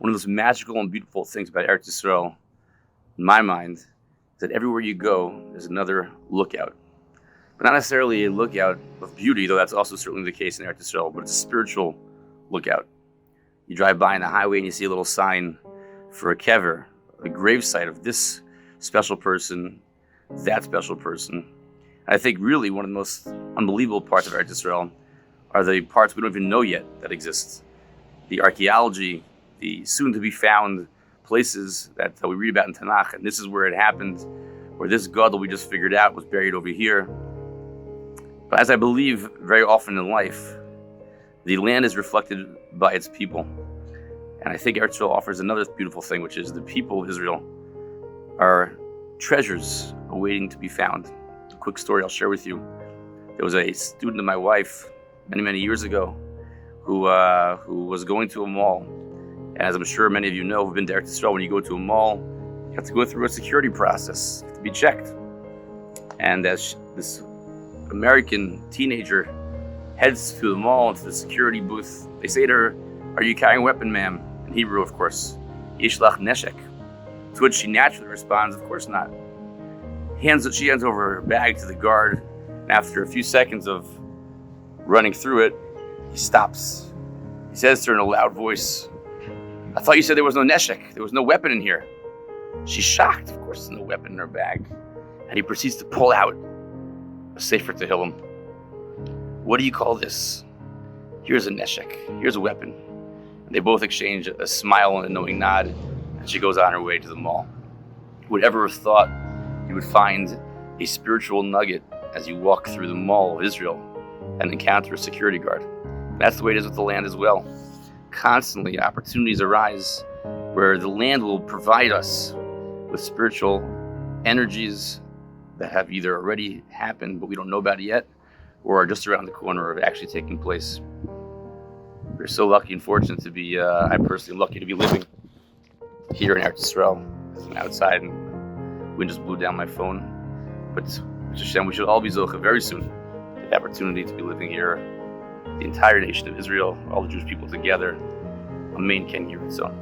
One of those magical and beautiful things about Eretz Yisrael, in my mind, is that everywhere you go, there's another lookout. But not necessarily a lookout of beauty, though that's also certainly the case in Eretz Yisrael, but it's a spiritual lookout. You drive by on the highway and you see a little sign for a kever, a gravesite of this special person, that special person. And I think really one of the most unbelievable parts of Eretz Yisrael are the parts we don't even know yet that exist. The archaeology, the soon-to-be-found places that we read about in Tanakh, and this is where it happened, where this God that we just figured out was buried over here. But as I believe very often in life, the land is reflected by its people. And I think Eretz Yisrael offers another beautiful thing, which is the people of Israel are treasures awaiting to be found. A quick story I'll share with you. There was a student of my wife many, many years ago who was going to a mall. And as I'm sure many of you know who've been to Eretz Yisrael, when you go to a mall, you have to go through a security process. You have to be checked. And as this American teenager heads to the mall, into the security booth, they say to her, "Are you carrying a weapon, ma'am?" In Hebrew, of course. Yishlach neshek. To which she naturally responds, "Of course not." She hands over her bag to the guard, and after a few seconds of running through it, he stops. He says to her in a loud voice, "I thought you said there was no neshek, there was no weapon in here." She's shocked. Of course there's no weapon in her bag. And he proceeds to pull out a Sefer Tehillim. "What do you call this?" "Here's a neshek, here's a weapon." And they both exchange a smile and a knowing nod, and she goes on her way to the mall. Who would ever have thought you would find a spiritual nugget as you walk through the mall of Israel and encounter a security guard? That's the way it is with the land as well. Constantly opportunities arise where the land will provide us with spiritual energies that have either already happened but we don't know about it yet, or are just around the corner of actually taking place. We're so lucky and fortunate to be, I personally am lucky to be living here in Eretz Yisrael. I'm outside and wind just blew down my phone. But Hashem, we should all be zocha very soon. The opportunity to be living here, the entire nation of Israel, all the Jewish people together. Amen. Ken Yirtzon.